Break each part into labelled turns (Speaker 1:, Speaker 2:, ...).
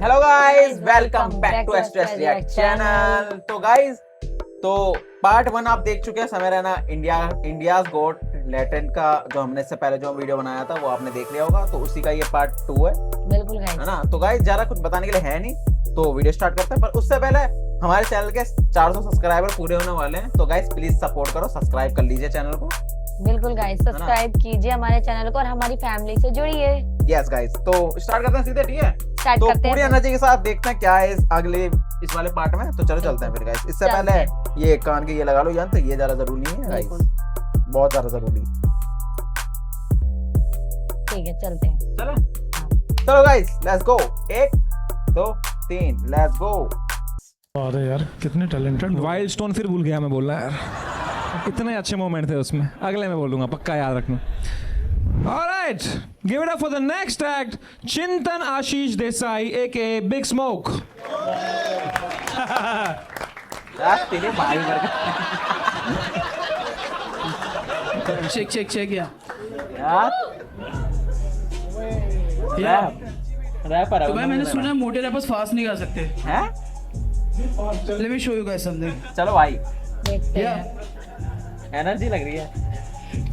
Speaker 1: Hello guys, welcome back to stress react channel. तो guys, तो part 1 आप देख चुके हैं। समय रहना इंडियाज गॉट लैटेंट का जो हमने इससे पहले जो वीडियो बनाया था वो आपने देख लिया होगा। तो उसी का ये पार्ट 2 है।
Speaker 2: बिल्कुल गाइस,
Speaker 1: है ना। तो गाइस ज्यादा कुछ बताने के लिए है नहीं, तो वीडियो स्टार्ट करते हैं। पर उससे पहले हमारे चैनल के 400 सब्सक्राइबर पूरे होने वाले हैं, तो गाइस प्लीज सपोर्ट करो, सब्सक्राइब कर लीजिए चैनल को।
Speaker 2: बिल्कुल गाइस, सब्सक्राइब कीजिए हमारे चैनल को और हमारी फैमिली से जुड़िए।
Speaker 1: यस गाइस, तो स्टार्ट करते हैं सीधे, ठीक है।
Speaker 2: स्टार्ट
Speaker 1: तो
Speaker 2: करते
Speaker 1: पूरी
Speaker 2: हैं।
Speaker 1: एनर्जी के साथ देखते हैं क्या है इस वाले पार्ट में। तो चलो चलते हैं फिर गाइस। इससे पहले ये कान के ये लगा लो यंत्र, ये ज्यादा जरूरी नहीं है गाइस, बहुत ज्यादा जरूरी।
Speaker 2: ठीक है, चलते हैं।
Speaker 1: चलो guys, let's go. 1 2 3 let's go.
Speaker 3: अरे यार कितने टैलेंटेड।
Speaker 4: वाइल्ड स्टोन फिर भूल गया मैं बोलना यार, इतने अच्छे मोमेंट थे उसमें। अगले में बोलूंगा, पक्का याद रखना। Alright, give it up for the next act, Chintan Ashish Desai, aka Big Smoke.
Speaker 1: यार तेरे भाई वर्ग
Speaker 5: चेक या
Speaker 1: यार रैपर है।
Speaker 5: तो भाई मैंने सुना है मोटे रैपर्स फास्ट नहीं गा सकते।
Speaker 1: हैं?
Speaker 5: Let me show you guys something.
Speaker 1: चलो भाई,
Speaker 2: देखते
Speaker 5: या
Speaker 1: एनर्जी लग रही है।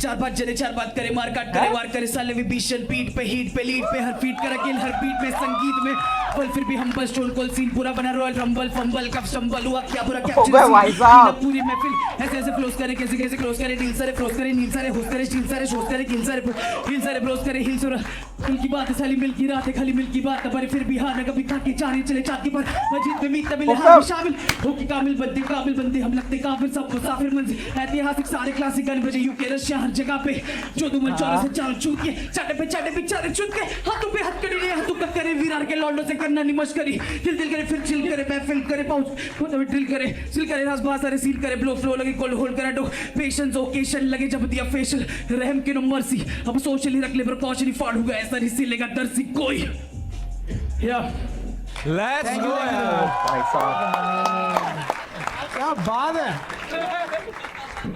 Speaker 5: चार बात चले, चार बात करे, मार काट करे, वार करे, साले विभीषण पीठ पे, हीट पे, लीड पे, हर फीट कर अकेल, हर बीट में, संगीत में, पर फिर भी हम बस स्टोन कोल्ड सीन पूरा बना, रॉयल रंबल फंबल कब स्टंबल हुआ क्या बुरा
Speaker 1: ओबे भाई साहब।
Speaker 5: कैप्चर पूरी महफिल ऐसे ऐसे फ्लोस करे, कैसे कैसे क्लोज करे, डील सारे फ्लोस करे, नील सारे होस्ट करे, स्टील सारे शोस करे, किल सारे ब्रोस करे, हिल सुरा दिल की बात है, साली मिल की रात है, खाली मिल की बात है, पर फिर भी हार न कभी खाके चाहे चले चाकी पर मस्जिद में मीत तमिल हार शामिल हो कि काबिल बनते हम लगते काफिर सब मुसाफिर मंजिल ऐतिहासिक सारे क्लासिक गाने बजे यूके रशिया हर जगह पे जो तुम चौरे से चाल चूत के चाटे पे चारे चूत के हाथों पे हाथ करे हाथों का करे वीरार के लौंडों से करना निमश करी दिल करे फिर चिल करे महफिल करे पाउच मतलब ड्रिल करे सिल करे रास बास सारे सील करे ब्लो फ्लो लगे कोल्ड होल्ड करे डो पेशेंस ओकेशन लगे जब दिया फेशियल रहम के नो मर्सी अब सोशली रख ले प्रिकॉशनरी फाड़ हुआ ऐसा नहीं लेगा दर्सी कोई या
Speaker 4: Let's go यार।
Speaker 1: भाई साहब
Speaker 3: क्या बात है।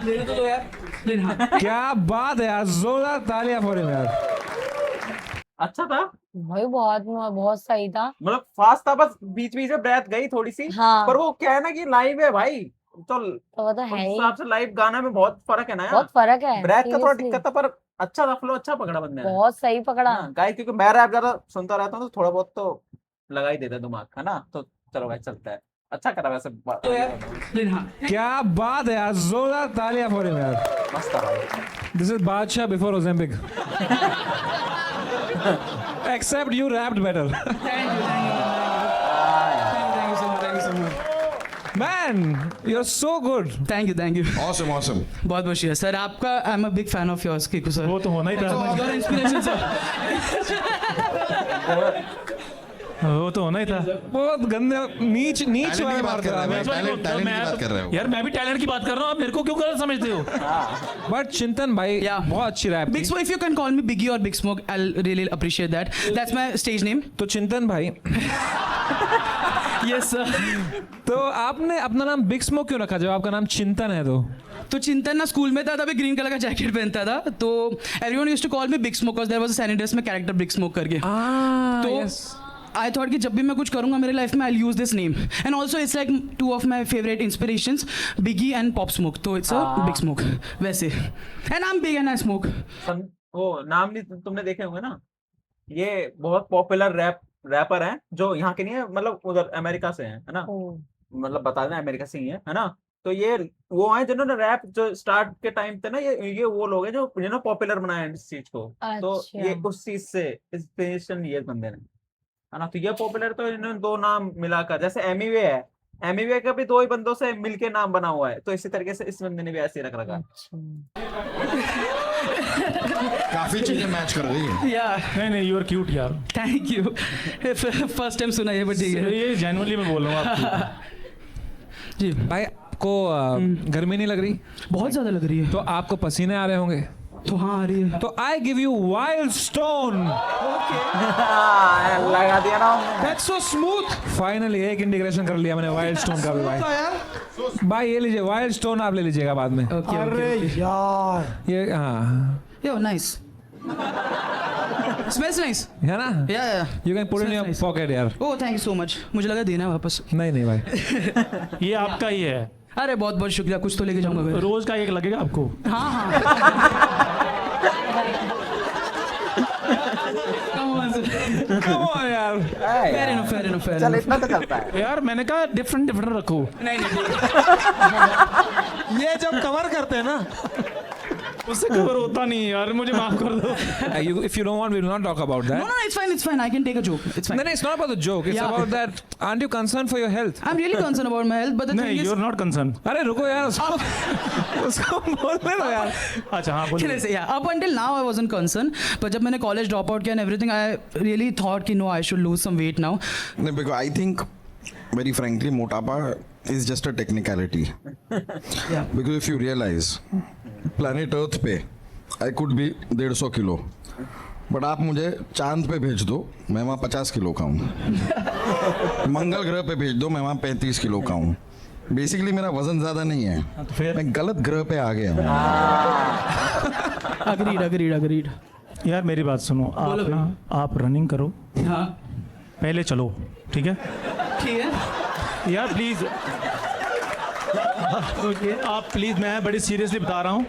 Speaker 5: लेने तो दो यार लेना
Speaker 4: क्या बात है यार, जोरदार तालियां फोड़े यार।
Speaker 1: अच्छा था,
Speaker 2: भाई बहुत सही था।
Speaker 1: मतलब फास्ट था, बस बीच बीच में ब्रेथ गई थोड़ी सी।
Speaker 2: हाँ।
Speaker 1: पर वो क्या है ना कि लाइव है भाई, तो
Speaker 2: तो वो तो
Speaker 1: उस
Speaker 2: है ही,
Speaker 1: हिसाब से लाइव गाना में बहुत फर्क है ना यार।
Speaker 2: बहुत फर्क है।
Speaker 1: ब्रेथ का थोड़ा
Speaker 2: seriously,
Speaker 1: दिक्कत था, पर अच्छा था, फ्लो अच्छा पकड़ा बंदे ने।
Speaker 2: बहुत सही पकड़ा।
Speaker 1: गाइस क्योंकि मैं रैप ज्यादा सुनता रहता हूँ, तो थोड़ा बहुत तो लगा ही देता है दिमाग, है ना। तो चलो गाइस चलता है, अच्छा करा वैसे।
Speaker 5: तो यार लेना
Speaker 4: क्या बात है यार, जोरदार तालियां फोड़े यार।
Speaker 1: मस्त था भाई।
Speaker 4: This is Badsha before Ozempic. Except you rapped better. Man, you're so good.
Speaker 5: Thank you
Speaker 6: Awesome, awesome.
Speaker 5: बहुत बहुत शुक्रिया सर आपका। I am a big fan of yours Kiku sir.
Speaker 3: वो तो होना ही था।
Speaker 5: Inspiration sir.
Speaker 3: वो तो होना ही था।
Speaker 4: बहुत गंदे नीच
Speaker 6: टैलेंट
Speaker 4: वाले
Speaker 6: की बात
Speaker 4: मारते
Speaker 6: कर रहा है,
Speaker 4: हैं।
Speaker 6: टैलेंट की बात कर रहे हो।
Speaker 3: यार मैं भी टैलेंट की बात कर रहा हूँ, आप मेरे को क्यों गलत समझते हो।
Speaker 4: बट चिंतन भाई
Speaker 5: Yeah.
Speaker 4: बहुत अच्छी rap
Speaker 5: Big Smoke, if you can call me Biggie or Big Smoke, I'll really appreciate that. That's my stage name.
Speaker 4: तो चिंतन भाई,
Speaker 5: Yes sir.
Speaker 4: तो आपने अपना नाम बिग स्मोक क्यों रखा जब आपका नाम चिंतन है?
Speaker 5: तो चिंतन ना स्कूल में था तभी ग्रीन कलर का जैकेट पहनता था, तो everyone used to call me Big Smoke because there was a San Andreas में कैरेक्टर बिग स्मोक करके। तो I thought कि जब भी मैं कुछ करूँगा मेरे लाइफ में I'll use this name and also it's like two of my favorite inspirations, Biggie and Pop Smoke, तो it's a Big Smoke वैसे and I'm big and I smoke.
Speaker 1: वो नाम नहीं तुमने देखे होंगे ना, ये बहुत पॉपुलर रैपर हैं जो यहाँ के नहीं है, मतलब उधर अमेरिका से हैं, है ना। मतलब बता देना अमेरिका से ही है ना। तो ये वो हैं जिन्होंने रैप जो स्टार्ट के टाइम पे ना, ये वो लोग हैं जो जिन्होंने पॉपुलर बनाया है इस चीज को। तो
Speaker 2: अच्छा।
Speaker 1: ये उस चीज से इंस्पिरेशन ये बंदे ने, है ना। तो ये पॉपुलर, तो इन्होंने 2 नाम मिलाकर, जैसे एमीवे है, एमीवे का भी 2 ही बंदों से मिलके नाम बना हुआ है, तो इसी तरीके से इस बंदे ने भी ऐसे रख रखा।
Speaker 6: काफी चीजें मैच कर रही है।
Speaker 5: Yeah,
Speaker 3: नहीं यू आर क्यूट यार।
Speaker 5: thank you. फर्स्ट टाइम सुना ये, बट ठीक है।
Speaker 3: ये जेन्युइनली मैं बोल रहा हूँ आपको।
Speaker 5: जी
Speaker 4: भाई आपको गर्मी नहीं लग रही?
Speaker 5: बहुत ज्यादा लग रही है।
Speaker 4: तो आपको पसीने आ रहे होंगे,
Speaker 5: तो हाँ आ रही है।
Speaker 4: तो I give you wild stone.
Speaker 1: लगा दिया ना।
Speaker 4: That's so smooth. फाइनली एक इंटीग्रेशन कर लिया मैंने वाइल्ड स्टोन का भी। भाई ये लीजिए वाइल्ड स्टोन, आप ले लीजिएगा बाद में।
Speaker 5: अरे
Speaker 3: यार
Speaker 4: ये हाँ
Speaker 5: यो नाइस। Smells nice.
Speaker 4: है ना?
Speaker 5: Yeah.
Speaker 4: You can put it in your
Speaker 5: Smells nice.
Speaker 4: pocket यार.
Speaker 5: Oh, thank you so much. मुझे लगा देना है वापस.
Speaker 4: नहीं भाई.
Speaker 3: ये आपका ही है,
Speaker 5: अरे बहुत बहुत शुक्रिया, कुछ तो लेके जाऊंगा मैं.
Speaker 3: रोज का एक लगेगा आपको.
Speaker 5: हाँ.
Speaker 4: Come on यार.
Speaker 5: Fair enough.
Speaker 1: चल इतना तो चलता है।
Speaker 3: यार मैंने कहा डिफरेंट रखो.
Speaker 5: नहीं.
Speaker 7: ये जब कवर करते हैं ना,
Speaker 3: उससे कवर होता नहीं यार, मुझे माफ कर दो.
Speaker 4: If you don't want, we will not talk about that.
Speaker 5: No, it's fine. I can take a joke. It's fine.
Speaker 4: No, it's not about the joke. It's
Speaker 5: Yeah.
Speaker 4: about that. Aren't you concerned for your health?
Speaker 5: I'm really concerned about my health, but the
Speaker 3: नहीं,
Speaker 5: thing is,
Speaker 3: you're not concerned.
Speaker 4: अरे रुको यार, उसको बोलने दो यार.
Speaker 3: अच्छा हाँ
Speaker 5: can I
Speaker 3: बोलिए.
Speaker 5: say, yeah, up until now I wasn't concerned, but जब मैंने college drop out किया and everything, I really thought कि no, I should lose some weight now.
Speaker 6: No, because I think, very frankly, motapa is just a technicality.
Speaker 5: Yeah.
Speaker 6: Because if you realize, planet Earth पे I could be 150 kilo, but आप मुझे चांद पे भेज दो, मैं वहाँ 50 किलो का हूँ. मंगल ग्रह पे भेज दो, मैं वहाँ 35 किलो का हूँ. बेसिकली मेरा वजन ज्यादा नहीं है,
Speaker 3: तो फिर
Speaker 6: मैं गलत ग्रह पे आ गया हूँ.
Speaker 5: Agreed.
Speaker 3: यार मेरी बात सुनो,
Speaker 5: बोलो
Speaker 3: आप ना आप रनिंग करो,
Speaker 5: हाँ.
Speaker 3: पहले चलो, ठीक है
Speaker 5: ठीक है.
Speaker 3: यार प्लीज. आप प्लीज, मैं बड़ी सीरियसली बता रहा हूँ,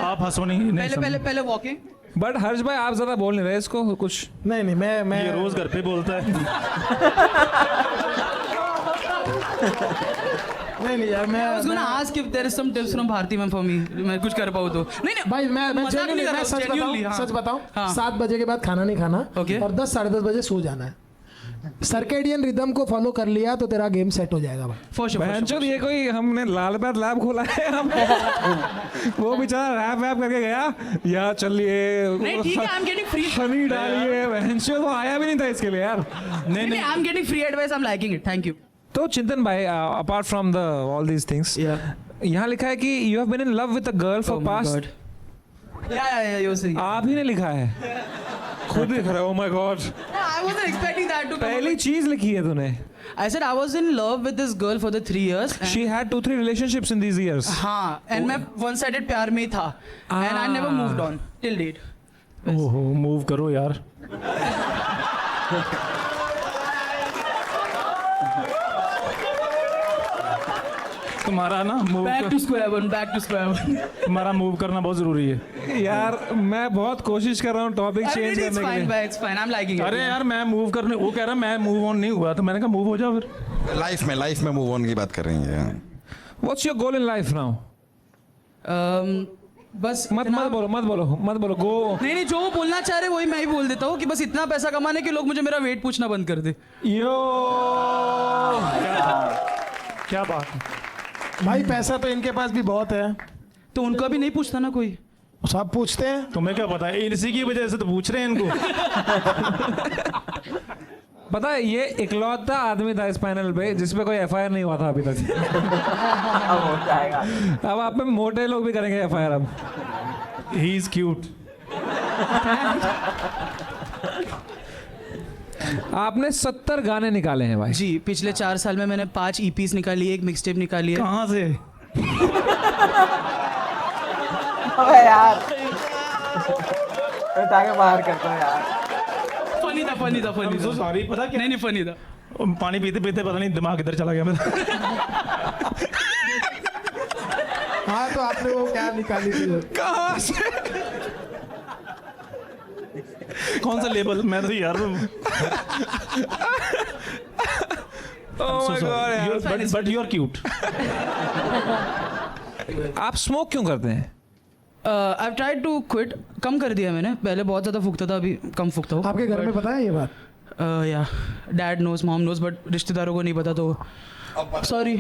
Speaker 3: आप हंसो नहीं.
Speaker 5: पहले walking.
Speaker 4: But हर्ष भाई आप ज्यादा बोल नहीं रहे इसको कुछ.
Speaker 7: नहीं मैं
Speaker 3: ये रोज घर पे बोलता है.
Speaker 7: नहीं यार, मैं
Speaker 5: I was gonna ask if there is some tips from Bharti ma'am for me. मैं कुछ कर पाऊँ तो. नहीं.
Speaker 7: भाई मैं
Speaker 5: मजाक नहीं कर रहा हूँ, genuinely, हाँ.
Speaker 7: सच बताऊं,
Speaker 5: हाँ.
Speaker 7: 7 बजे के बाद खाना नहीं खाना,
Speaker 5: Okay.
Speaker 7: और 10 साढ़े 10 बजे सो जाना है. सर्केडियन रिदम को फॉलो कर लिया तो तेरा गेम सेट हो जाएगा भाई.
Speaker 5: For sure.
Speaker 4: बहनचोद ये कोई हमने लाल बैट लैब खोला है हम. वो बेचारा रैप करके गया या चलिए
Speaker 5: नहीं ठीक है, I'm getting free.
Speaker 4: हनी डालिए. बहनचोद वो आया भी नहीं था इसके लिए यार.
Speaker 5: नहीं, I'm getting free advice. I'm liking it. Thank you.
Speaker 4: तो चिंतन भाई, apart from the all these things, यहाँ लिखा है कि you have been in love with a girl for past.
Speaker 5: Yeah, you're saying.
Speaker 4: आप ही ने लिखा है, खुद लिख रहे हो. Oh my God.
Speaker 5: I wasn't expecting that to come.
Speaker 4: पहली चीज लिखी है तूने.
Speaker 5: I said I was in love with this girl for the 3 years. and-
Speaker 4: She had 2-3 relationships in these years.
Speaker 5: हाँ, and मैं one-sided प्यार में ही था, and I never moved on till date.
Speaker 3: ओहो, मूव करो यार. तुम्हारा ना move
Speaker 5: Back to square one.
Speaker 3: तुम्हारा मूव करना बहुत जरूरी है
Speaker 4: यार मैं बहुत कोशिश कर रहा हूँ topic
Speaker 5: I
Speaker 4: change
Speaker 5: mean, it's
Speaker 4: करने के
Speaker 5: fine,
Speaker 4: लिए.
Speaker 5: bye, it's fine. I'm liking it.
Speaker 3: अरे यार मैं मूव करने, वो कह रहा मैं मूव ऑन नहीं हुआ, तो मैंने कहा मूव हो जाओ फिर.
Speaker 6: लाइफ में मूव ऑन की बात कर रही है.
Speaker 4: What's your goal in life now?
Speaker 5: बस
Speaker 4: मत बोलो गो.
Speaker 5: नहीं, जो वो बोलना चाह रहे वही मैं ही बोल देता हूँ कि बस इतना पैसा कमाने के लोग मुझे मेरा वेट पूछना बंद कर दे.
Speaker 4: यो
Speaker 3: क्या बात है.
Speaker 7: भाई पैसा तो इनके पास भी बहुत है,
Speaker 5: तो उनका भी नहीं पूछता ना कोई.
Speaker 7: सब पूछते हैं.
Speaker 3: तुम्हें क्या पता है, इसी की वजह से तो पूछ रहे हैं इनको.
Speaker 4: पता है ये इकलौता आदमी था इस पैनल पे जिसपे कोई एफआईआर नहीं हुआ था अभी तक.
Speaker 1: अब हो जाएगा.
Speaker 4: अब आप पे मोटे लोग भी करेंगे एफआईआर अब.
Speaker 3: He is cute.
Speaker 4: आपने 70 गाने निकाले हैं भाई.
Speaker 5: जी, पिछले 4 साल में मैंने 5 EPs निकाली, एक मिक्सटेप निकाली है.
Speaker 3: कहाँ से?
Speaker 1: अबे यार ताकि बाहर करता हूँ यार.
Speaker 5: फनी था.
Speaker 3: सॉरी, पता क्या,
Speaker 5: नहीं फनी था.
Speaker 3: पानी पीते पीते पता नहीं दिमाग किधर चला गया मेरा.
Speaker 7: हाँ तो आपने वो क्या निकाली थी?
Speaker 4: कहाँ से?
Speaker 3: कौन सा लेबल? मैं तो यार
Speaker 4: Oh my God यार.
Speaker 3: But you are cute.
Speaker 4: आप स्मोक क्यों करते हैं?
Speaker 5: I've tried to quit. कम कर दिया मैंने. पहले बहुत ज़्यादा फूकता था, अभी कम फूकता हूँ.
Speaker 7: आपके घर में पता है ये बात?
Speaker 5: या dad knows, mom knows, but रिश्तेदारों को नहीं पता तो सॉरी.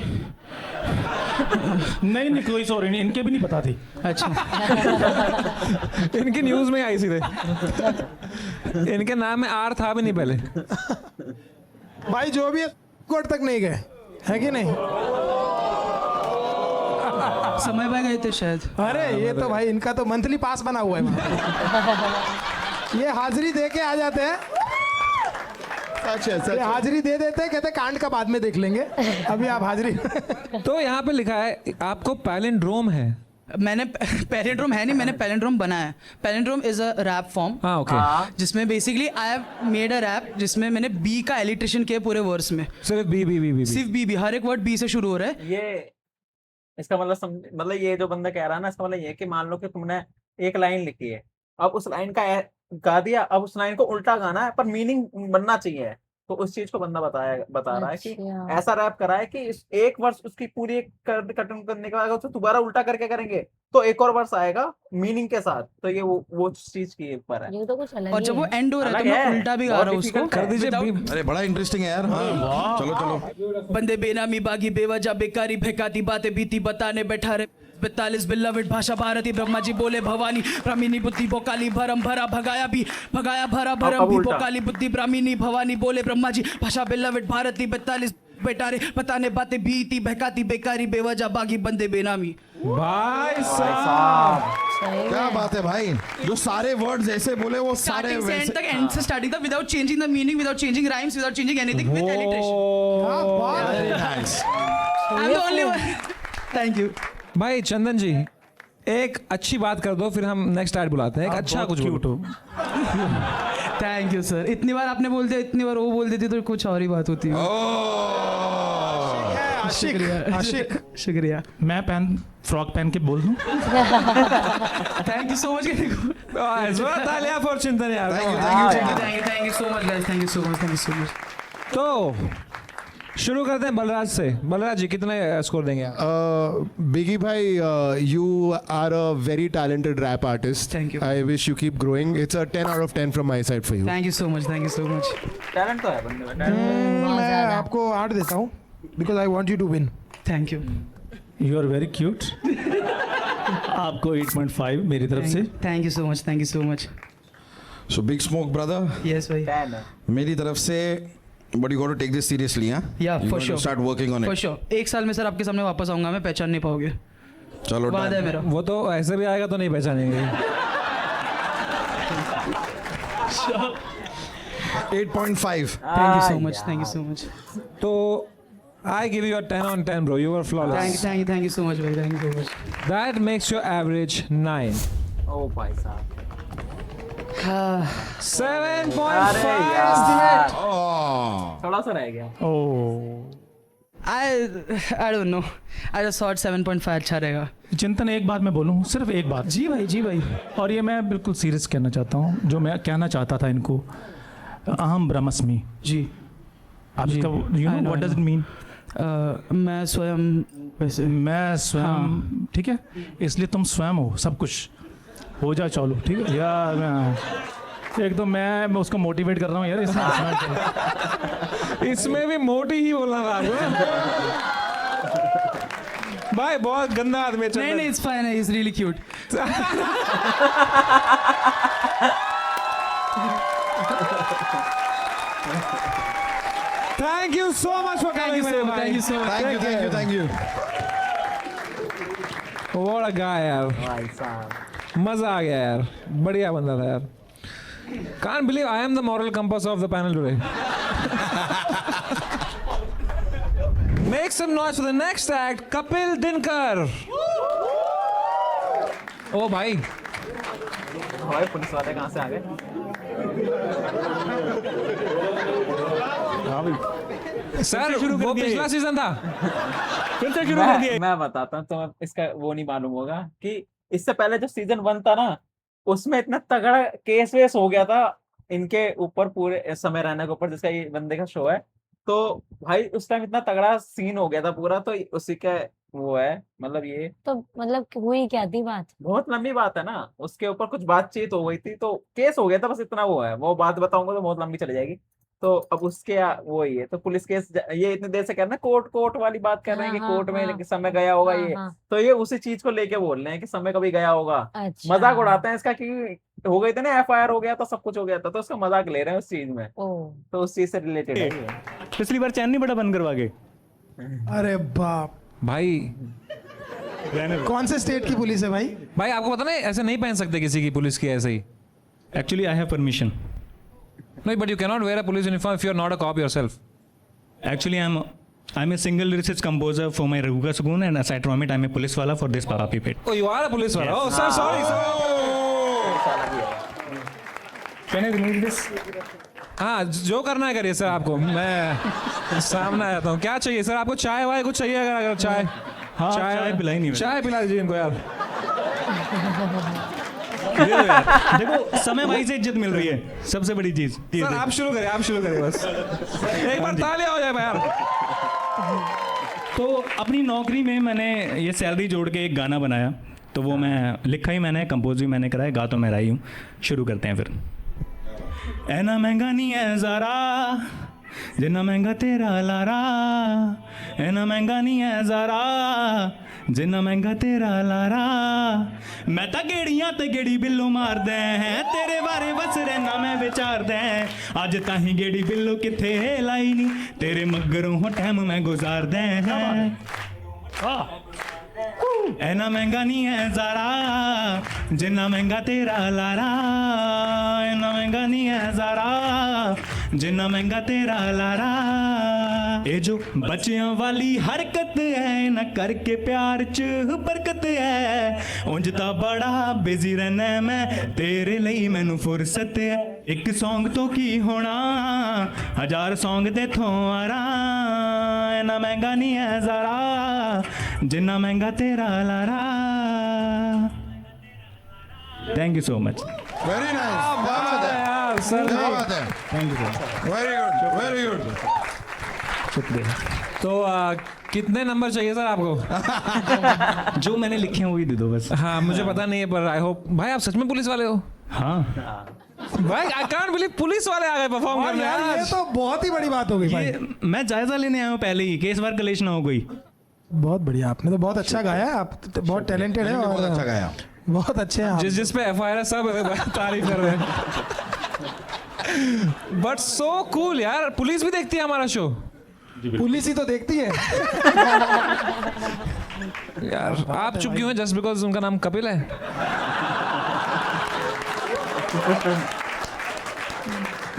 Speaker 3: नहीं कोई सॉरी नहीं, इनके भी नहीं पता थी.
Speaker 5: अच्छा.
Speaker 4: इनकी न्यूज में आई सीधे. इनके नाम में आर था भी नहीं पहले.
Speaker 7: भाई जो भी है कोर्ट तक नहीं गए है कि नहीं?
Speaker 5: समय पे गए थे शायद.
Speaker 7: अरे ये तो भाई इनका तो मंथली पास बना हुआ है वहाँ. ये हाजिरी दे के आ जाते हैं. ये हाजिरी दे देते हैं, कहते हैं कांड का बाद में देख लेंगे, अभी आप हाजिरी.
Speaker 4: तो यहाँ पे लिखा है आपको पैलिंड्रोम है.
Speaker 5: मैंने पैलिंड्रोम है नहीं, मैंने पैलिंड्रोम बनाया है. Palindrome is a rap form
Speaker 4: हाँ ओके
Speaker 5: जिसमें basically I have made a rap जिसमें मैंने बी का एलिट्रेशन किया पूरे वर्स में.
Speaker 4: सिर्फ बी
Speaker 5: सिर्फ बी, हर एक वर्ड बी से शुरू हो रहा है.
Speaker 1: ये इसका मतलब मतलब ये जो बंदा कह रहा है ना, इसका मतलब ये है कि मान लो कि तुमने एक लाइन लिखी है, अब उस लाइन का गा दिया, अब उस लाइन को उल्टा गाना है पर मीनिंग बनना चाहिए. तो उस चीज को बंदा बता रहा है कि
Speaker 2: अच्छा।
Speaker 1: ऐसा रैप करा है कि एक वर्ष उसकी पूरी कटन करने के बाद अगर उसे दोबारा उल्टा करके करेंगे तो एक और वर्ष आएगा मीनिंग के साथ. तो ये वो चीज के ऊपर है.
Speaker 2: ये तो कुछ अलग
Speaker 5: और
Speaker 2: ही
Speaker 5: जब वो
Speaker 2: है।
Speaker 5: एंड हो रहा है तो
Speaker 1: अलग
Speaker 5: मैं
Speaker 1: है,
Speaker 5: उल्टा भी गा
Speaker 1: बहुत
Speaker 5: रहा हूँ उसको.
Speaker 1: difficult है.
Speaker 4: कर दीजिए
Speaker 5: Without-
Speaker 6: अरे बड़ा इंटरेस्टिंग है यार. हाँ चलो चलो.
Speaker 5: बंदे बेनामी बागी बेवजह बेकारी फेंकाती बातें बीती बताने बैठा रे 42 बिल्लाविट भाषा भारती ब्रह्मा जी बोले भवानी ब्राह्मीनी बुद्धि बोकाली भरम भरा भगाया भरा भरम भी
Speaker 1: उल्टा.
Speaker 5: बोकाली बुद्धि ब्राह्मीनी भवानी बोले ब्रह्मा जी भाषा बिल्लाविट भारती 42 बेटारे बताने बातें बीती बहकाती बेकारी बेवजह बागी बंदे बेनामी.
Speaker 4: भाई साहब
Speaker 2: सही
Speaker 6: क्या
Speaker 2: में।
Speaker 6: बात है भाई. जो सारे वर्ड्स जैसे बोले वो सारे
Speaker 5: स्टार्टिंग से एंड
Speaker 6: वैसे.
Speaker 5: तक एंड से स्टार्टिंग तक without changing the meaning without changing rhymes without changing anything with alliteration.
Speaker 6: Very nice.
Speaker 5: I am the only one. Thank you.
Speaker 4: भाई चंदन जी एक अच्छी बात कर दो फिर हम नेक्स्ट ऐड बुलाते हैं. एक अच्छा कुछ
Speaker 3: क्यूट
Speaker 4: बोलो.
Speaker 3: हो.
Speaker 5: Thank you sir. इतनी बार आपने बोल दिया, इतनी बार वो बोल देती तो कुछ और ही बात होती है.
Speaker 7: आशिक आशिक.
Speaker 5: शुक्रिया.
Speaker 3: मैं फ्रॉक पहन के बोल दूं.
Speaker 5: Thank you so much.
Speaker 4: तालियां फॉर चिंतन यार.
Speaker 5: Thank you so much guys. Thank you so much.
Speaker 4: तो शुरू करते हैं बलराज से. बलराज जी कितने स्कोर देंगे आप?
Speaker 8: Biggie bhai, you are a very talented rap artist.
Speaker 5: Thank you.
Speaker 8: I wish you keep growing. It's a 10 out of 10 from my side for you.
Speaker 5: Thank you so much.
Speaker 1: Talent तो है बंदे में.
Speaker 2: बहुत
Speaker 7: मैं
Speaker 2: ज्यादा।
Speaker 7: आपको 8 देता हूँ because I want you to win.
Speaker 5: Thank you.
Speaker 3: You are very cute. आपको 8.5 मेरी तरफ से.
Speaker 5: Thank you so much.
Speaker 6: So big smoke brother.
Speaker 5: Yes भाई.
Speaker 1: Fan है.
Speaker 6: मेरी तरफ से. But you got to take this seriously, huh?
Speaker 5: Yeah,
Speaker 6: You
Speaker 5: for
Speaker 6: got to
Speaker 5: sure.
Speaker 6: start working on
Speaker 5: for
Speaker 6: it.
Speaker 5: Sure. एक साल में सर आपके सामने वापस आऊंगा, मैं पहचान नहीं पाओगे.
Speaker 6: चलो
Speaker 5: वादा है
Speaker 6: done.
Speaker 5: मेरा.
Speaker 4: वो तो ऐसे भी आएगा तो नहीं पहचानेंगे.
Speaker 6: 8.5.
Speaker 5: Thank you so much.
Speaker 4: तो I give you a 10 on 10 bro. You were flawless.
Speaker 5: Thank you so much भाई. Thank you so much.
Speaker 4: That makes your average 9.
Speaker 1: ओ भाई साहब.
Speaker 4: 7.5
Speaker 1: अरे यार.
Speaker 6: Oh.
Speaker 1: थोड़ा सा रह गया.
Speaker 5: I don't know. I just thought 7.5 अच्छा रहेगा.
Speaker 3: चिंतन एक बात मैं बोलूं, सिर्फ एक बात.
Speaker 5: जी भाई.
Speaker 3: और ये मैं बिल्कुल सीरियस कहना चाहता हूँ. जो मैं कहना चाहता था इनको, अहम ब्रह्मस्मि.
Speaker 5: जी.
Speaker 3: आप
Speaker 5: जी.
Speaker 3: इसका you
Speaker 5: I
Speaker 3: know
Speaker 5: know,
Speaker 3: what
Speaker 5: I
Speaker 3: does इट
Speaker 5: know.
Speaker 3: मीन.
Speaker 5: मैं स्वयं वैसे.
Speaker 3: मैं स्वयं. ठीक है, इसलिए तुम स्वयं हो सब कुछ. हो जा चलो. ठीक है यार. एक तो मैं उसको मोटिवेट कर रहा हूँ यार.
Speaker 4: इसमें भी मोटी ही बोलना था आपको. भाई बहुत गंदा आदमी है चंदन.
Speaker 5: नहीं, it's fine. Is really cute.
Speaker 4: Thank you so much for coming. मेरे भाई.
Speaker 5: Thank you so much.
Speaker 6: Thank you.
Speaker 4: What a guy यार.
Speaker 1: भाई साहब.
Speaker 4: मजा आ गया यार. बढ़िया बंदा था यार. Can't believe I am the moral compass of the panel today. Make some noise for the next act, Kapil Dinkar. ओ भाई.
Speaker 1: भाई पुलिस वाले कहाँ से आ गए?
Speaker 4: सर वो पिछला सीजन था.
Speaker 1: मैं बताता हूँ तुम्हें. इसका वो नहीं मालूम होगा कि इससे पहले जो सीजन 1 था ना, उसमें इतना तगड़ा केस वेस हो गया था इनके ऊपर पूरे समय रहने के ऊपर, जिसका ये बंदे का शो है. तो भाई उस टाइम इतना तगड़ा सीन हो गया था पूरा. तो उसी का वो है मतलब. ये
Speaker 2: तो मतलब हुई क्या थी बात?
Speaker 1: बहुत लंबी बात है ना. उसके ऊपर कुछ बातचीत हो गई थी तो केस हो गया था. बस इतना वो है. वो बात बताऊंगा तो बहुत लंबी चली जाएगी. तो अब उसके वो ही है. तो पुलिस केस ये इतनी देर से कह रहे हैं कोर्ट वाली बात कर रहे हैं कि
Speaker 2: हाँ,
Speaker 1: कोर्ट में
Speaker 2: हाँ.
Speaker 1: समय गया होगा.
Speaker 2: हाँ,
Speaker 1: ये
Speaker 2: हाँ.
Speaker 1: तो ये उसी चीज को लेके बोल रहे हैं कि समय कभी गया होगा.
Speaker 2: अच्छा.
Speaker 1: मजाक उड़ाते हैं इसका कि हो गई थी ना, FIR हो गया था, सब कुछ हो गया था. तो उसका मजाक ले रहे हैं उस चीज में.
Speaker 2: ओह.
Speaker 1: तो उस चीज से रिलेटेड है ये.
Speaker 9: पिछली बार चैन नहीं बड़ा बंद करवा के.
Speaker 7: अरे बाप.
Speaker 4: भाई
Speaker 7: कौन से स्टेट की पुलिस है भाई?
Speaker 4: भाई आपको पता नहीं ऐसे नहीं पहन सकते किसी की पुलिस की ऐसे ही.
Speaker 9: Actually I have permission.
Speaker 4: No, but you cannot wear a police uniform if you are not a cop yourself.
Speaker 9: Actually I M I'm a single lyricist composer for my Ruga Sugun, and aside from it, I'm a police wala for this Papi Pit.
Speaker 4: Oh, you are a police wala? Oh, sir, sorry.
Speaker 3: Can I remove this?
Speaker 4: हाँ, जो करना है करिए sir आपको, मैं सामने आता हूँ। क्या चाहिए सर आपको? चाय वाय कुछ चाहिए? अगर चाय,
Speaker 9: हाँ, चाय पिलाई नहीं।
Speaker 4: चाय पिला दीजिए इनको यार।
Speaker 9: देखो समय भाई से इज्जत मिल रही है, सबसे बड़ी चीज।
Speaker 4: सर आप शुरू करें बस। एक बार तालियां हो जाए यार।
Speaker 9: तो अपनी नौकरी में मैंने ये सैलरी जोड़ के एक गाना बनाया, तो वो मैं लिखा ही मैंने, कंपोज भी मैंने कराया, गा तो मैं रहा ही हूँ। शुरू करते हैं फिर। ऐना महंगा नहीं है ज़ारा जिन्ना महंगा तेरा लारा, ऐना महंगा नहीं है ज़ारा जिन्ना महंगा तेरा लारा, मैं तो गेड़ियां ते गेड़ी बिल्लो मार दे हैं, तेरे बारे बस रहना मैं विचार दे, अज ताही गेड़ी बिल्लो किथे लाई नी, तेरे मगरों हो टाइम मैं गुजार दे हैं। ऐना महंगा नहीं है ज़ारा जिन्ना महंगा तेरा लारा, ऐना महंगा नहीं है ज़ारा जिन्ना महंगा तेरा लारा, ये जो बच्चियां वाली हरकत है न करके प्यार च बरकत है, उंज ता बड़ा बिजी रहना मैं, तेरे लिए मैनू फुर्सत है, एक सॉन्ग तो की होना 1000 सॉन्ग दे थों आरा, ऐना महंगा नहीं है ज़ारा जिन्ना महंगा तेरा Lara. Thank you so much.
Speaker 6: Very nice, क्या बात है,
Speaker 9: thank you sir.
Speaker 6: Very good.
Speaker 9: शुक्रिया।
Speaker 4: तो कितने नंबर चाहिए सर आपको?
Speaker 9: जो मैंने लिखे हैं वही दे दो बस।
Speaker 4: हाँ मुझे पता नहीं है पर आई होप। भाई आप सच में पुलिस वाले हो?
Speaker 9: हाँ
Speaker 4: भाई आई कांट बिलीव पुलिस वाले आ गए परफॉर्म करने
Speaker 7: यार ये
Speaker 4: आज।
Speaker 7: तो बहुत ही बड़ी बात हो गई भाई।
Speaker 9: ये मैं जायजा लेने आया हूँ पहले ही, केस बार कलेश ना हो कोई।
Speaker 7: बहुत बढ़िया, आपने तो बहुत अच्छा गाया है, आप तो बहुत टैलेंटेड है
Speaker 6: बहुत
Speaker 7: और
Speaker 6: अच्छा गाया।
Speaker 7: बहुत अच्छे हैं आप।
Speaker 4: जिस पे एफआईआर है सब तारीफ कर रहे हैं। बट सो कूल यार, पुलिस भी देखती है हमारा शो
Speaker 7: पुलिस ही तो देखती है।
Speaker 4: यार। आप चुप क्यों हैं? जस्ट बिकॉज उनका नाम कपिल है?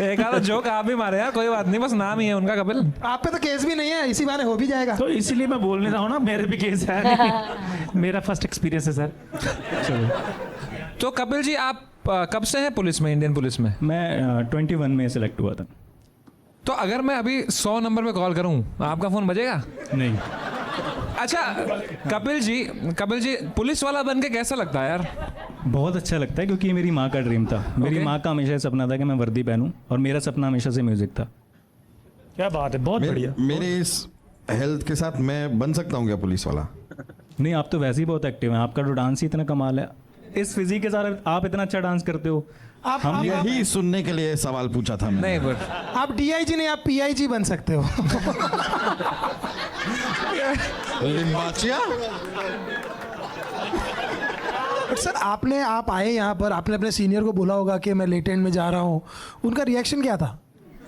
Speaker 4: एक आधा जोक आप भी मारे यार, कोई बात नहीं, बस नाम ही है उनका कपिल।
Speaker 7: आप पे तो केस भी नहीं है, इसी बहाने हो भी जाएगा।
Speaker 3: तो इसीलिए मैं बोलने रहा हूँ ना, मेरे भी केस है नहीं। मेरा फर्स्ट एक्सपीरियंस है सर।
Speaker 4: तो कपिल जी आप कब से हैं पुलिस में, इंडियन पुलिस में?
Speaker 9: मैं 21 में सेलेक्ट हुआ था।
Speaker 4: तो अगर मैं अभी 100 नंबर पे कॉल करूं आपका फोन बजेगा?
Speaker 9: नहीं।
Speaker 4: अच्छा कपिल जी पुलिस वाला बन के कैसा लगता है यार?
Speaker 9: बहुत अच्छा लगता है क्योंकि ये मेरी माँ का ड्रीम था। मेरी माँ का हमेशा सपना था कि मैं वर्दी पहनूं, और मेरा सपना हमेशा से म्यूजिक था।
Speaker 3: क्या बात है, बहुत बढ़िया।
Speaker 6: मेरे इस हेल्थ के साथ मैं बन सकता हूँ क्या पुलिस वाला?
Speaker 9: नहीं, आप तो वैसे ही बहुत एक्टिव हैं, आपका तो डांस ही इतना कमाल है, इस फिजिक के साथ आप इतना अच्छा डांस करते हो।
Speaker 7: आप
Speaker 6: यही सुनने के लिए सवाल पूछा था मैंने।
Speaker 4: नहीं बट
Speaker 7: आप डीआईजी नहीं, आप पीआईजी बन सकते हो।
Speaker 6: लिम्बाचिया?
Speaker 7: बट सर आप आए यहाँ पर, आपने अपने सीनियर को बोला होगा कि मैं लेटेंट में जा रहा हूँ, उनका रिएक्शन क्या था?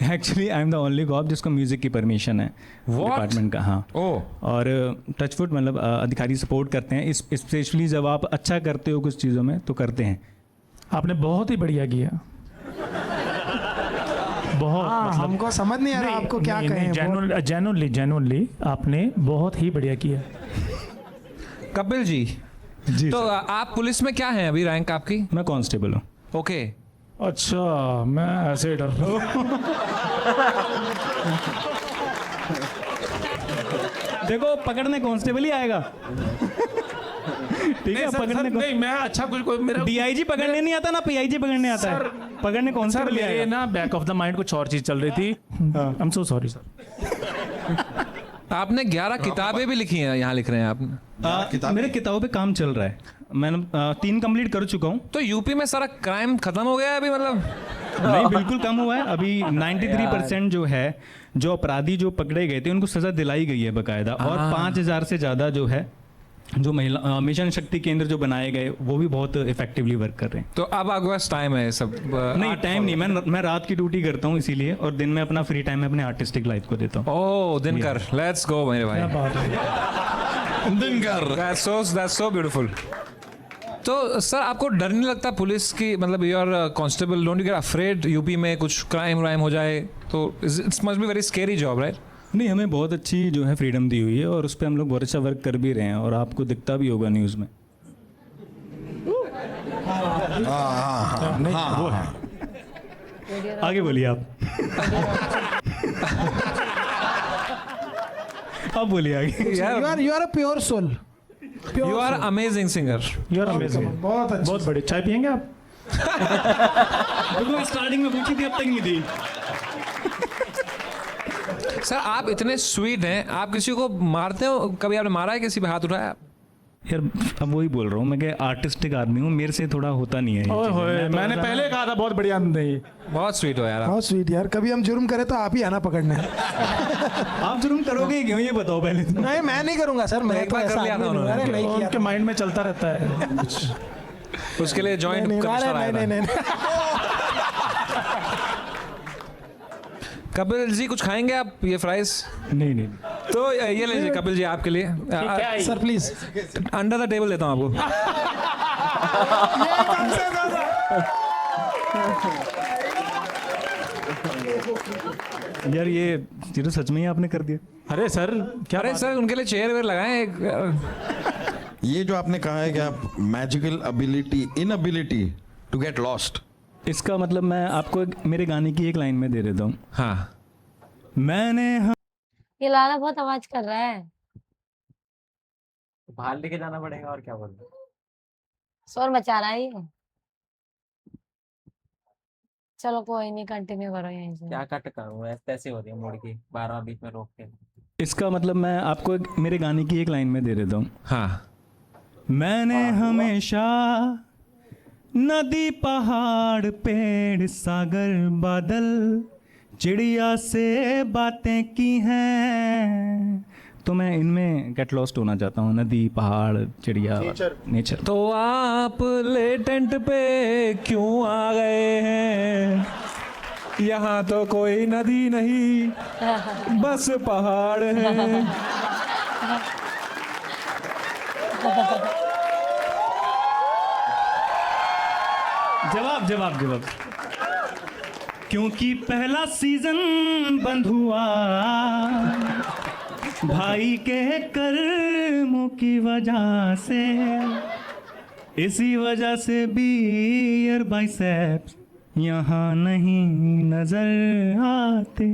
Speaker 9: Actually I am the only cop जिसको म्यूजिक की परमिशन है डिपार्टमेंट का। हाँ
Speaker 4: ओह,
Speaker 9: और टचवुड मतलब अधिकारी सपोर्ट करते हैं, स्पेशली जब आप अच्छा करते हो कुछ चीज़ों में तो करते हैं।
Speaker 3: आपने बहुत ही बढ़िया किया, बहुत। मतलब
Speaker 7: हमको समझ नहीं आ रहा आपको क्या कहें।
Speaker 3: जेन्युइनली आपने बहुत ही बढ़िया किया।
Speaker 4: कपिल जी तो आप पुलिस में क्या हैं अभी, रैंक आपकी?
Speaker 9: मैं कांस्टेबल हूँ।
Speaker 4: ओके
Speaker 3: अच्छा, मैं ऐसे ही डर रहा हूँ।
Speaker 9: देखो पकड़ने कांस्टेबल ही आएगा। ठीक है, पकड़ने को
Speaker 3: नहीं, मैं अच्छा कुछ मेरा
Speaker 9: डीआईजी पकड़ने नहीं आता ना, पीआईजी पकड़ने आता है, पकड़ने कांस्टेबल ही
Speaker 3: मेरे
Speaker 9: आएगा।
Speaker 3: ना बैक ऑफ द माइंड कुछ और चीज चल रही थी। I am so sorry sir.
Speaker 4: आपने 11 किताबें भी लिखी हैं, यहाँ लिख रहे हैं आप।
Speaker 9: मेरे किताबों पे काम चल रहा है, मैंने 3 कंप्लीट कर चुका हूँ।
Speaker 4: तो यूपी में सारा क्राइम खत्म हो गया है अभी, मतलब?
Speaker 9: नहीं, बिल्कुल कम हुआ है अभी। 93% जो है, जो अपराधी जो पकड़े गए थे उनको सजा दिलाई गई है बकायदा, और 5000 से ज़्यादा जो है जो महिला मिशन शक्ति केंद्र जो बनाए गए वो भी बहुत इफेक्टिवली वर्क कर रहे हैं।
Speaker 4: तो अब आपके पास टाइम है सब?
Speaker 9: नहीं, टाइम नहीं, मैं रात की ड्यूटी करता हूँ इसीलिए, और दिन में अपना फ्री टाइम में अपने आर्टिस्टिक लाइफ को देता हूँ।
Speaker 4: ओह दिनकर, लेट्स गो मेरे भाई।
Speaker 6: Dinkar,
Speaker 4: that's so beautiful। तो सर आपको डर नहीं लगता पुलिस की, मतलब you are constable, don't you get afraid UP में कुछ क्राइम हो जाए तो? It's must be very scary job, right?
Speaker 9: नहीं, हमें बहुत अच्छी जो है फ्रीडम दी हुई है और उस पर हम लोग बहुत अच्छा वर्क कर भी रहे हैं और आपको दिखता भी होगा न्यूज़ में।
Speaker 3: नहीं वो है।
Speaker 9: आगे बोलिए आप। आप बोलिए आगे।
Speaker 7: You are a pure soul.
Speaker 4: You are amazing singer.
Speaker 3: You are amazing.
Speaker 7: बहुत अच्छा।
Speaker 3: बहुत बड़े। चाय पियेंगे आप?
Speaker 9: देखो स्टार्टिंग में पूछी थी, अब तक नहीं दी।
Speaker 4: सर आप इतने स्वीट हैं, आप किसी को मारते हो? कभी आपने मारा है, किसी पे हाथ उठाया?
Speaker 9: यार अब वही बोल रहा हूँ मैं कि आर्टिस्टिक आदमी हूँ, मेरे से थोड़ा होता नहीं है ये
Speaker 3: ओए
Speaker 9: चीज़ें।
Speaker 3: होए,
Speaker 9: मैं तो
Speaker 3: मैंने
Speaker 9: ज़्यादा-
Speaker 3: पहले कहा था बहुत बढ़िया नहीं।
Speaker 4: बहुत स्वीट हो यार आप।
Speaker 7: बहुत स्वीट यार। कभी हम जुर्म करें तो आप ही आना पकड़ने।
Speaker 9: आप जुर्म करोगे क्यों, ये बताओ पहले तो।
Speaker 7: नहीं मैं नहीं करूंगा सर, मैं
Speaker 4: एक
Speaker 7: तो
Speaker 4: बार कर
Speaker 7: ऐसा
Speaker 4: लिया
Speaker 7: आदमी
Speaker 4: था
Speaker 7: नहीं हूं।
Speaker 4: उन्होंने।
Speaker 7: अरे नहीं किया
Speaker 3: उनके माइंड में चलता रहता है।
Speaker 4: उसके लिए जॉइंट
Speaker 7: नहीं,
Speaker 4: कमिश्नर आया
Speaker 7: नहीं,
Speaker 4: था।
Speaker 7: नहीं।
Speaker 4: कपिल जी कुछ खाएंगे आप ये फ्राइज?
Speaker 9: नहीं नहीं
Speaker 4: तो ये लीजिए कपिल जी आपके लिए।
Speaker 7: Sir please.
Speaker 4: Under the table देता हूँ आपको।
Speaker 9: यार ये तो सच में ही आपने कर दिया।
Speaker 3: अरे सर क्या
Speaker 4: अरे सर उनके लिए चेयर वेयर लगाएं एक।
Speaker 6: ये जो आपने कहा है कि आप magical ability inability to get lost,
Speaker 9: इसका मतलब मैं आपको मेरे गाने की एक लाइन में दे देता हूँ।
Speaker 4: हाँ
Speaker 9: मैंने
Speaker 2: ये लाला बहुत आवाज कर रहा है,
Speaker 1: बाहर लेके जाना पड़ेगा और क्या बोलना।
Speaker 2: शोर मचा रहा है ये। चलो कोई नहीं, कंटिन्यू करो यहीं से।
Speaker 1: क्या कट करूँ, ऐसे हो रही है मुड़ की 12 बीच में रोक के।
Speaker 9: इसका मतलब मैं आपको मेरे गाने की एक लाइन में दे देता हूँ।
Speaker 4: हाँ।
Speaker 9: मैंने हमेशा नदी पहाड़ पेड़ सागर बादल चिड़िया से बातें की हैं, तो मैं इनमें गेट लॉस्ट होना चाहता हूँ। नदी पहाड़ चिड़िया नेचर।
Speaker 4: तो आप लेटेंट पे क्यों आ गए हैं? यहाँ तो कोई नदी नहीं, बस पहाड़ है।
Speaker 9: जवाब जवाब जवाब। क्योंकि पहला सीजन बंद हुआ भाई के कर्मों की वजह से, इसी वजह से बियर बाइसेप्स यहाँ नहीं नजर आते।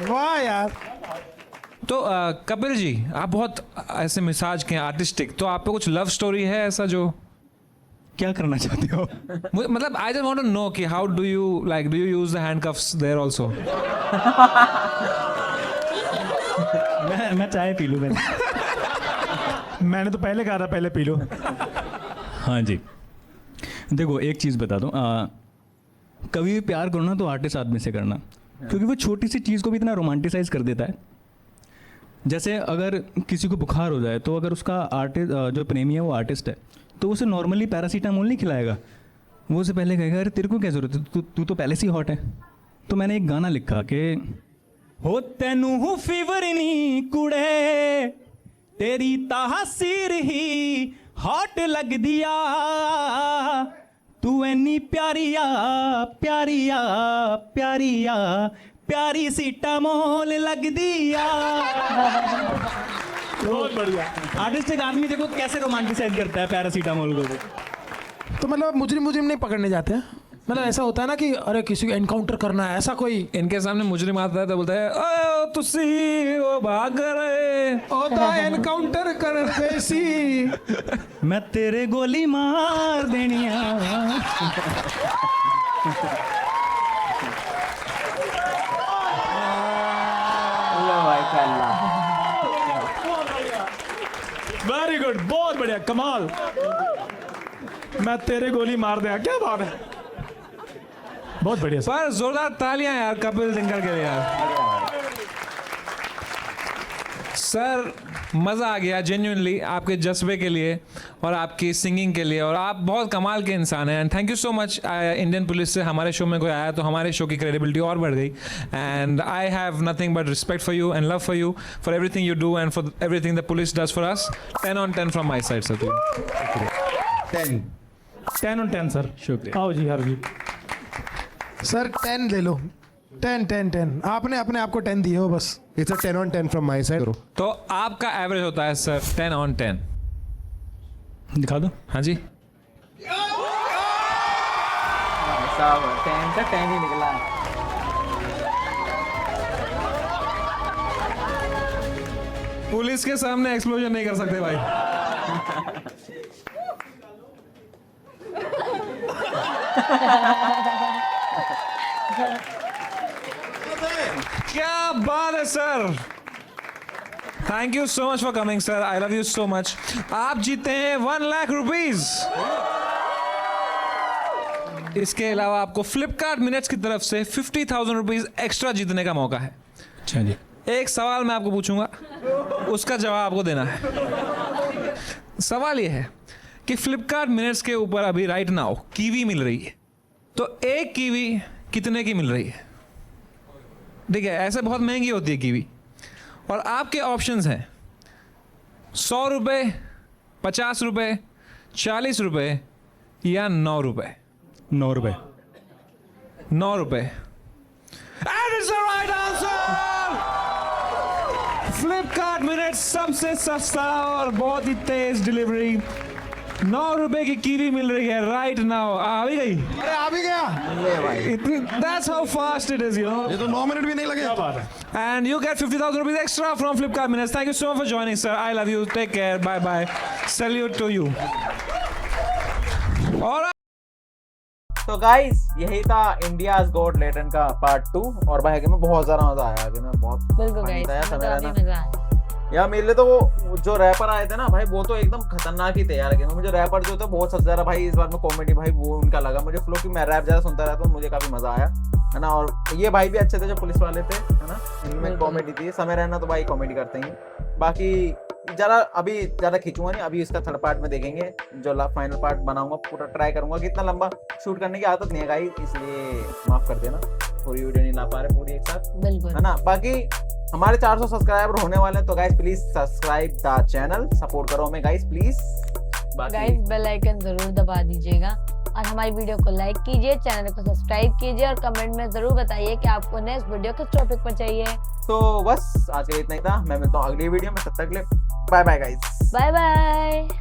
Speaker 7: वाह यार।
Speaker 4: तो कपिल जी आप बहुत ऐसे मिजाज के आर्टिस्टिक, तो आप पे कुछ लव स्टोरी है ऐसा जो
Speaker 9: क्या करना चाहते हो?
Speaker 4: मतलब I just want to know कि how do you use the handcuffs there also?
Speaker 9: मैं चाय पी लूँ
Speaker 3: मैंने तो पहले कहा था पहले पी लो।
Speaker 9: हाँ जी देखो एक चीज़ बता दूँ, कभी भी प्यार करो ना तो आर्टिस्ट आदमी से करना, क्योंकि वो छोटी सी चीज़ को भी इतना रोमांटिसाइज कर देता है। जैसे अगर किसी को बुखार हो जाए तो अगर उसका आर्टिस्ट जो प्रेमी है वो आर्टिस्ट है तो उसे नॉर्मली पैरासीटामोल नहीं खिलाएगा, वो उसे पहले कहेगा अरे तेरे को क्या ज़रूरत है, तू तो पहले से ही हॉट है। तो मैंने एक गाना लिखा कि हो तेनू हूँ फीवर नहीं कुड़े तेरी तासीर ही हॉट लग दिया, तू इन्नी प्यारिया प्यारिया प्यारिया प्यारी सीटामोल लग दिया।
Speaker 3: बहुत बढ़िया।
Speaker 9: आर्टिस्ट एक आदमी देखो कैसे रोमांटिसाइज करता है पैरासीटामोल को।
Speaker 7: तो मतलब मुजरिम नहीं पकड़ने जाते हैं? मतलब ऐसा होता है ना कि अरे किसी को एनकाउंटर करना है, ऐसा कोई?
Speaker 4: इनके सामने मुजरिम आता है तो बोलता है ओ तुसी वो भाग रहे ओ तो एनकाउंटर कर देसी।
Speaker 9: मैं तेरे गोली मार देनिया।
Speaker 3: वेरी गुड, बहुत बढ़िया, कमाल। मैं तेरे गोली मार दिया, क्या बात है, बहुत बढ़िया।
Speaker 4: पर जोरदार तालियां यार कपिल सिंगर के लिए यार। सर मज़ा आ गया जेन्युइनली आपके जज्बे के लिए और आपकी सिंगिंग के लिए, और आप बहुत कमाल के इंसान हैं। And thank you so much. Indian police से हमारे शो में कोई आया तो हमारे शो की क्रेडिबिलिटी और बढ़ गई। And I have nothing but respect for you and love for you for everything you do and for everything the police does for us. 10 on 10 from my side sir.
Speaker 3: 10 on 10 sir.
Speaker 9: शुक्रिया।
Speaker 3: आओ जी हर जी।
Speaker 7: Sir 10 ले लो। 10 आपने अपने आप को 10 दिए हो बस।
Speaker 8: It's a 10 on 10 from my side.
Speaker 4: तो आपका एवरेज होता है सर 10 on 10।
Speaker 9: दिखा दो।
Speaker 4: हाँ जी।
Speaker 1: साहब 10 का 10 ही निकला है।
Speaker 4: पुलिस के सामने एक्सप्लोजन नहीं कर सकते भाई। क्या बात है sir. Thank you so much for coming sir, I love you so much. आप जीते हैं 1 लाख रुपीज। इसके अलावा आपको फ्लिपकार्ट मिनट्स की तरफ से 50,000 रुपीज एक्स्ट्रा जीतने का मौका है।
Speaker 9: अच्छा जी।
Speaker 4: एक सवाल मैं आपको पूछूंगा, उसका जवाब आपको देना है। सवाल यह है कि फ्लिपकार्ट मिनट्स के ऊपर अभी राइट नाउ कीवी मिल रही है, तो एक कीवी कितने की मिल रही है? ठीक है, ऐसे बहुत महंगी होती है कीवी। और आपके ऑप्शंस हैं 100 रुपये, 50 रुपये, 40 रुपये या 9 रुपये।
Speaker 9: 9 रुपये।
Speaker 4: 9 रुपये। And it's the right answer! Flipkart minute सबसे सस्ता और बहुत ही तेज डिलीवरी। 9 रुपए की कीवी मिल रही है राइट नाउ। आ भी गई?
Speaker 7: अरे आ भी गया।
Speaker 4: That's how fast it is, you know.
Speaker 6: ये तो 9 मिनट भी नहीं लगे।
Speaker 4: And you get 50,000 rupees extra from Flipkart Minutes. Thank you so much for joining, sir. I love you. Take care. Bye bye. Salute to you. All right.
Speaker 1: तो guys यही था India's got latent का part 2। और भाई में बहुत ज्यादा मजा आया, आगे में बहुत
Speaker 2: बिल्कुल
Speaker 1: funny
Speaker 2: गाइस,
Speaker 1: था यार
Speaker 2: मुझे
Speaker 1: समय
Speaker 2: तो अभी
Speaker 1: रहना।
Speaker 2: मजा आया।
Speaker 1: यार मेरे लिए तो वो जो रैपर आए थे ना भाई, वो तो एकदम खतरनाक ही थे यार। लेकिन मुझे रैपर जो था बहुत सबसे ज्यादा भाई इस बार में कॉमेडी भाई वो उनका लगा मुझे फ्लो, की मैं रैप ज्यादा सुनता रहता हूँ, मुझे काफी मजा आया है ना। और ये भाई भी अच्छे थे जो पुलिस वाले थे, है ना। इनमें कॉमेडी थी। समय रहना तो भाई कॉमेडी करते ही। बाकी ज्यादा खींचूंगा नहीं, अभी इसका थर्ड पार्ट में देखेंगे। जो फाइनल पार्ट बनाऊंगा पूरा ट्राई करूंगा कि इतना लंबा शूट करने की आदत नहीं है गाइस, इसलिए माफ कर देना, पूरी वीडियो नहीं ला पा रहे पूरी एक साथ,
Speaker 2: बिल्कुल
Speaker 1: है ना। बाकी हमारे 400 सब्सक्राइबर होने वाले हैं, तो guys please subscribe the channel, support करो हमें guys please.
Speaker 2: Guys bell icon जरूर दबा दीजिएगा और हमारी वीडियो को लाइक कीजिए, चैनल को सब्सक्राइब कीजिए और कमेंट में जरूर बताइए कि आपको नेक्स्ट वीडियो किस टॉपिक पर चाहिए।
Speaker 1: तो बस आज के लिए इतना ही था। मैं मिलता हूँ अगली वीडियो में, तब तक के लिए bye bye guys.
Speaker 2: Bye bye.